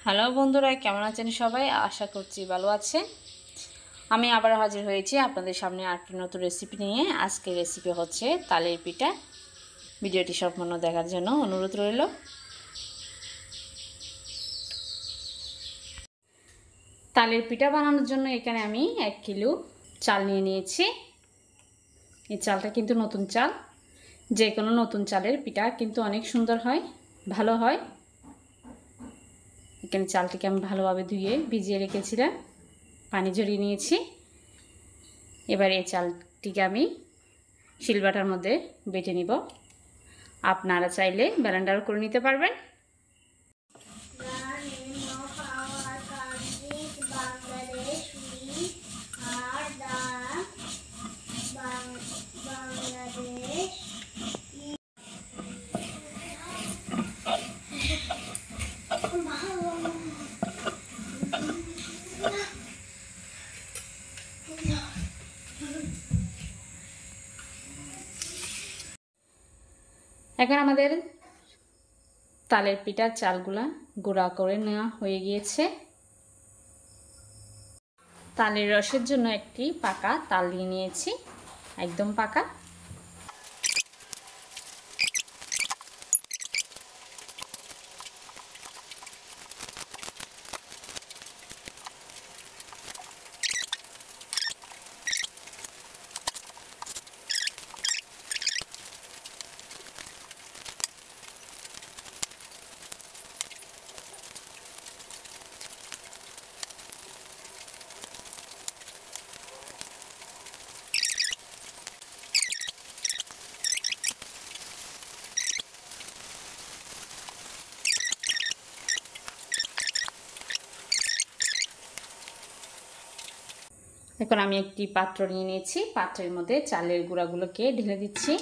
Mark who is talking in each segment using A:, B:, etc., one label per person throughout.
A: Hello বন্ধুরা, কেমন আছেন সবাই? আশা করছি ভালো আছেন। আমি আবার হাজির হয়েছি আপনাদের সামনে আরেকটি নতুন রেসিপি নিয়ে। আজকের রেসিপি হচ্ছে তালের পিঠা। ভিডিওটি সম্পূর্ণ দেখার জন্য অনুরোধ রইল। তালের পিঠা বানানোর জন্য এখানে আমি 1 কিলো চাল নিয়ে নিয়েছি। এই চালটা কিন্তু নতুন চাল। যে কোনো নতুন চালের পিঠা কিন্তু অনেক সুন্দর হয়, ভালো হয়। এখানে চালটিকে আমি ভালোভাবে ধুয়ে ভিজিয়ে রেখেছিলাম, পানি ঝরিয়ে নিয়েছি। এবার এই চালটিকে আমি শিলবাটার মধ্যে বেটে নিব। আপনারা চাইলে ব্লেন্ডার করে নিতে পারবেন। এখন আমাদের তালের পিঠার চালগুলা গুঁড়া করে নেওয়া হয়ে গিয়েছে। তালের রসের জন্য একটি পাকা তাল নিয়ে নিয়েছি, একদম পাকা। এখন আমি একটি পাত্র নিয়ে নিয়েছি। পাত্রের মধ্যে চালের গুঁড়াগুলোকে ঢেলে দিচ্ছি।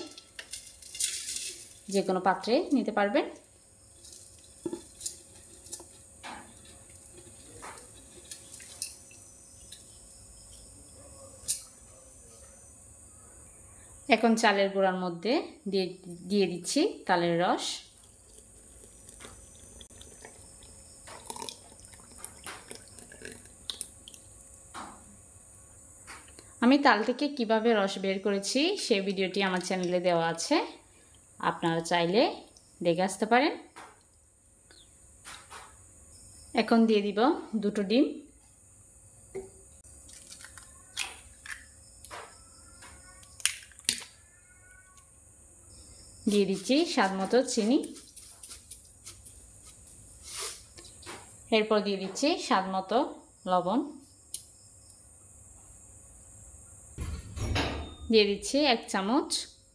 A: যে কোনো পাত্রে নিতে পারবেন। এখন চালের গুঁড়ার মধ্যে দিয়ে দিচ্ছি তালের রস। আমি তাল থেকে কিভাবে রস বের করেছি সেই ভিডিওটি আমার চ্যানেলে দেওয়া আছে, আপনারা চাইলে দেখে আসতে পারেন। এখন দিয়ে দিব 2টো ডিম। দিয়ে দিচ্ছি স্বাদমতো চিনি। এরপর দিয়ে দিচ্ছি স্বাদমতো লবণ। দিয়ে দিচ্ছি 1 চামচ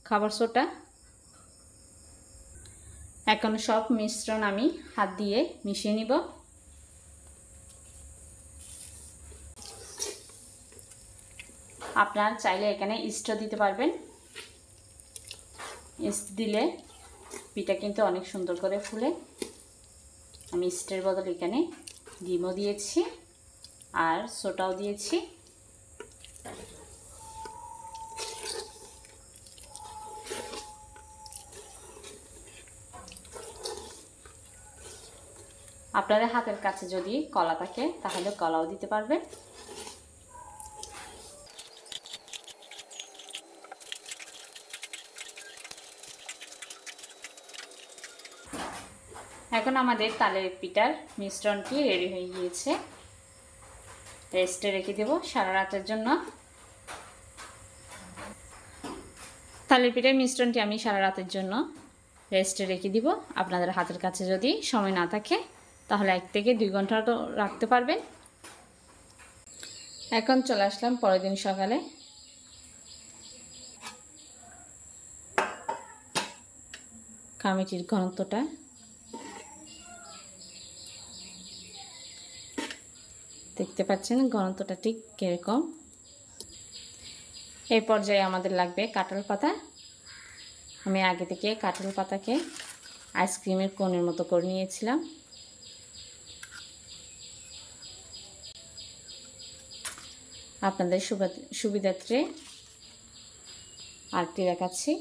A: খাবার সোডা। এখন সব মিশ্রণ আমি হাত দিয়ে মিশিয়ে নিব। আপনারা চাইলে এখানে ইস্ট দিতে পারবেন। ইস্ট দিলে পিঠা কিন্তু অনেক সুন্দর করে ফুলে। আমি ইস্টের বদলে এখানে ডিমও দিয়েছি আর সোডাও দিয়েছি। আপনাদের হাতের কাছে যদি কলা থাকে তাহলে কলাও দিতে পারবেন। এখন আমাদের তালের পিঠার মিশ্রণটি রেডি হয়ে গিয়েছে। রেস্টে রেখে দেব সারা রাতের জন্য। তালের পিঠার মিশ্রণটি আমি সারা রাতের জন্য রেস্টে রেখে দিব। আপনাদের হাতের কাছে যদি সময় না থাকে তাহলে 1 থেকে 2 ঘন্টা রাখতে পারবেন। এখন চলে আসলাম পরের দিন সকালে। কামিটির ঘনত্বটা দেখতে পাচ্ছেন, ঘনত্বটা ঠিক কিরকম। এই পর্যায়ে আমাদের লাগবে কাঁঠাল পাতা। আমি আগে থেকে কাঁঠাল পাতাকে আইসক্রিমের কোনের মতো করে নিয়েছিলাম। আপনাদের সুবিধার্থে আরেকটি দেখাচ্ছি।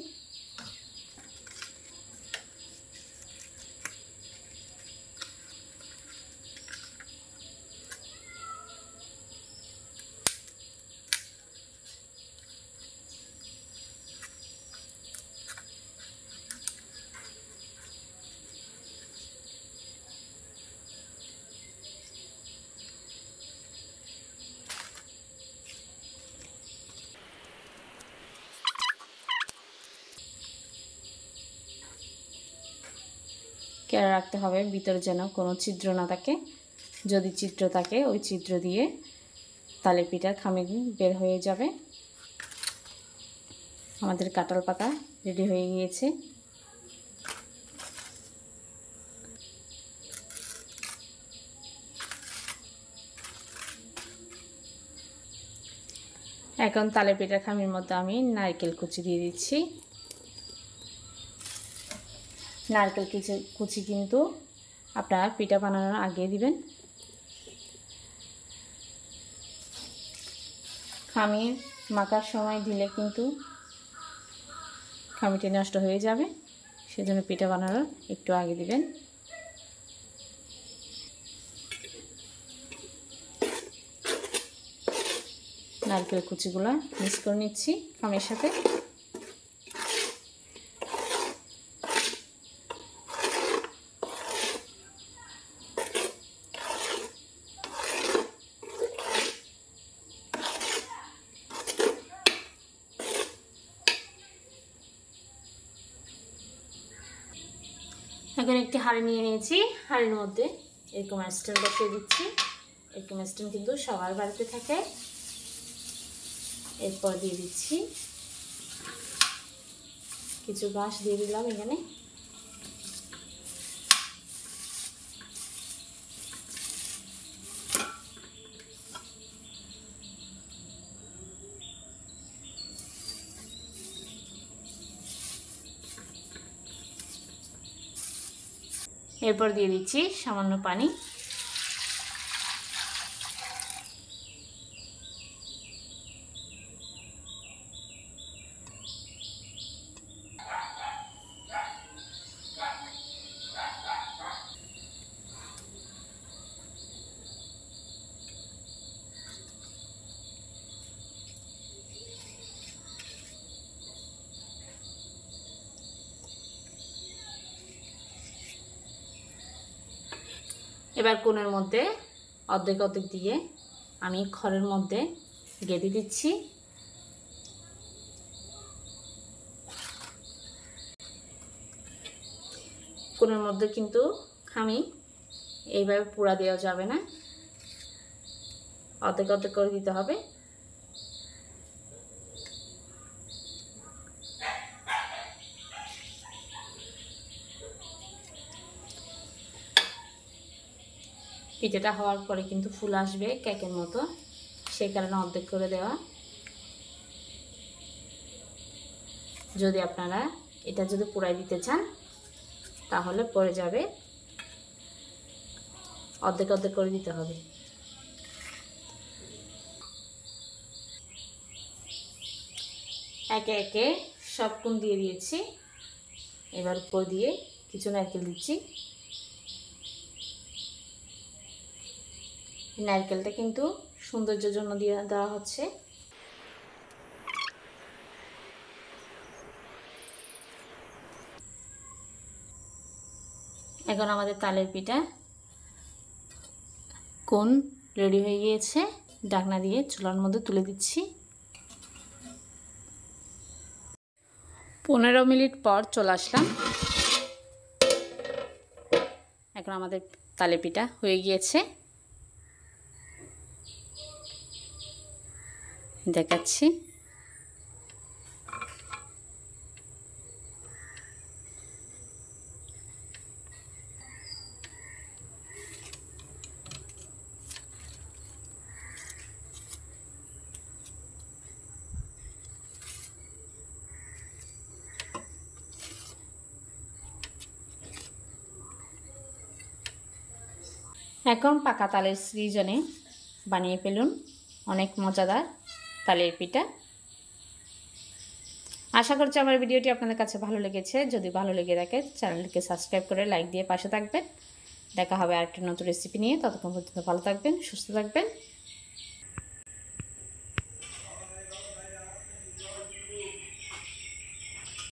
A: খেয়াল রাখতে হবে ভিতরে যেন কোনো ছিদ্র না থাকে। যদি ছিদ্র থাকে ওই ছিদ্র দিয়ে তালের পিঠার খামির বের হয়ে যাবে। আমাদের কাঁঠাল পাতা রেডি হয়ে গিয়েছে। এখন তালের পিঠার খামির মধ্যে আমি নারকেল কুচি দিয়ে দিচ্ছি। নারকেল কুচি কিন্তু আপনারা পিঠা বানানোর আগে দিবেন। খামির মাখার সময় দিলে কিন্তু খামিরটি নষ্ট হয়ে যাবে, সেজন্য পিঠা বানানোর একটু আগে দিবেন। নারকেল কুচিগুলো মিক্স করে নিচ্ছি খামির সাথে। এখন একটি হাঁড়ি নিয়ে নিয়েছি, হাঁড়ির মধ্যে এরকম স্ট্যান্ড বসিয়ে দিচ্ছি। এরকম স্ট্যান্ড কিন্তু সবার বাড়িতে থাকে। এরপর দিয়ে দিচ্ছি কিছু ঘাস দিয়ে দিলাম এখানে। এরপর দিয়ে দিচ্ছি সামান্য পানি। এবার কোণের মধ্যে অর্ধেক অর্ধেক দিয়ে আমি খড়ের মধ্যে গেঁথে দিচ্ছি। কোণের মধ্যে কিন্তু খামি এইভাবে পুরা দেওয়া যাবে না, অর্ধেক অর্ধেক করে দিতে হবে। পিঠাটা হওয়ার পরে কিন্তু ফুল আসবে কেকের মতো, সেই কারণে অর্ধেক করে দেওয়া। যদি আপনারা এটা যদি পুরাই দিতে চান তাহলে পড়ে যাবে, অর্ধেক অর্ধেক করে দিতে হবে। একে একে সব কোণ দিয়ে দিয়েছি। এবার উপর দিয়ে কিছু নারকেল দিচ্ছি। নারকেলটা কিন্তু সৌন্দর্যের জন্য দিয়ে দেওয়া হচ্ছে। এখন আমাদের তালের পিঠা কোণ রেডি হয়ে গিয়েছে। ঢাকনা দিয়ে চুলার মধ্যে তুলে দিচ্ছি। 15 মিনিট পর চলে আসলাম। এখন আমাদের তালের পিঠা হয়ে গিয়েছে, দেখাচ্ছি। এখন পাকা তালের সৃজনে বানিয়ে ফেলুন অনেক মজাদার তালের পিঠা। আশা করছি আমার ভিডিওটি আপনাদের কাছে ভালো লেগেছে। যদি ভালো লেগে থাকে চ্যানেলটিকে সাবস্ক্রাইব করে লাইক দিয়ে পাশে থাকবেন। দেখা হবে আরেকটি নতুন রেসিপি নিয়ে। ততক্ষণ পর্যন্ত ভালো থাকবেন, সুস্থ থাকবেন।